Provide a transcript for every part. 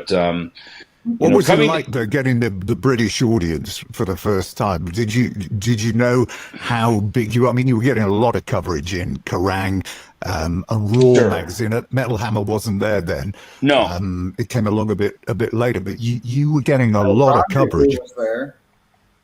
But what was it like though, getting the British audience for the first time? Did you know how big you? I mean, you were getting a lot of coverage in Kerrang and Raw magazine. Metal Hammer wasn't there then. No, it came along a bit later, but you were getting a lot of coverage. Was there.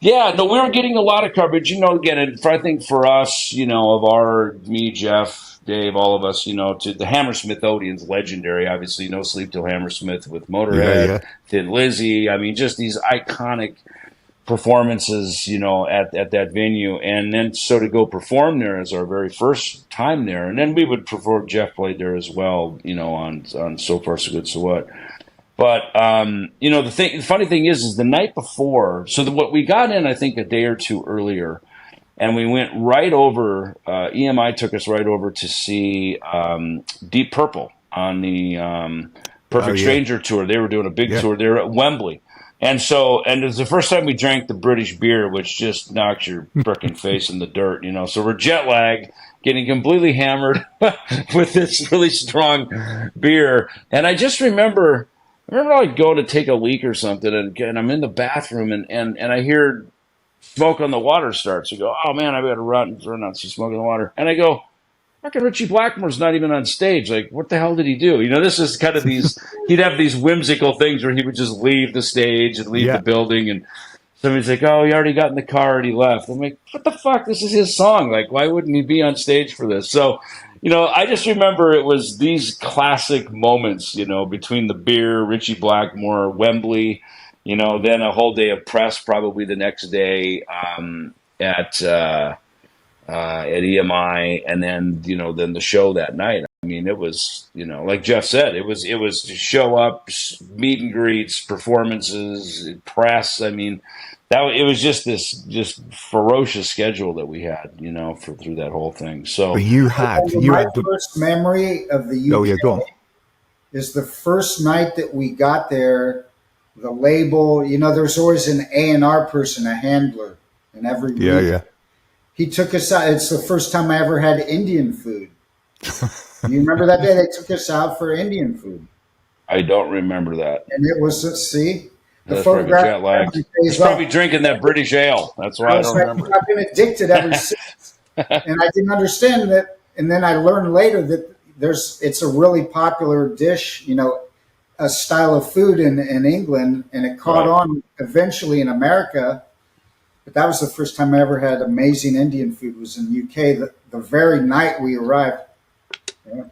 Yeah, no, we were getting a lot of coverage. Again, I think for us, me, Jeff, Dave, all of us, to the Hammersmith audience, legendary, obviously, No Sleep Till Hammersmith with Motorhead, Thin Lizzy. I mean, just these iconic performances, at that venue. And then so to go perform there as our very first time there. And then we would perform, Jeff played there as well, on So Far So Good So What. But, the funny thing is the night before, what we got in, I think, a day or two earlier, and we went right over, EMI took us right over to see Deep Purple on the Perfect Stranger tour. They were doing a big tour there at Wembley. And it was the first time we drank the British beer, which just knocks your frickin' face in the dirt, So we're jet lagged, getting completely hammered with this really strong beer. And I just remember I'd go to take a leak or something, and I'm in the bathroom, and I hear smoke on the water starts. You go, oh man, I better run and turn on some smoke on the water. And I go, fucking Richie Blackmore's not even on stage. Like, what the hell did he do? This is kind of he'd have these whimsical things where he would just leave the stage and leave the building, and somebody's like, oh, he already got in the car and he left. I'm like, what the fuck? This is his song. Like, why wouldn't he be on stage for this? So, I just remember it was these classic moments, between the beer, Richie Blackmore, Wembley, then a whole day of press probably the next day at EMI, and then, then the show that night. I mean, it was, like Jeff said, it was to show up, meet and greets, performances, press. I mean, it was just this ferocious schedule that we had, through that whole thing. So my first memory of the UK go on. is the first night that we got there. The label, there's always an A&R person, a handler, in every region. Yeah. He took us out. It's the first time I ever had Indian food. You remember that day they took us out for Indian food? I don't remember that. And it was, the That's photograph. jet lag. He's probably drinking that British ale. That's why I don't remember. I've been addicted ever since, and I didn't understand that. And then I learned later that it's a really popular dish, a style of food in England, and it caught on eventually in America. But that was the first time I ever had amazing Indian food. Was in the UK the very night we arrived. Yeah.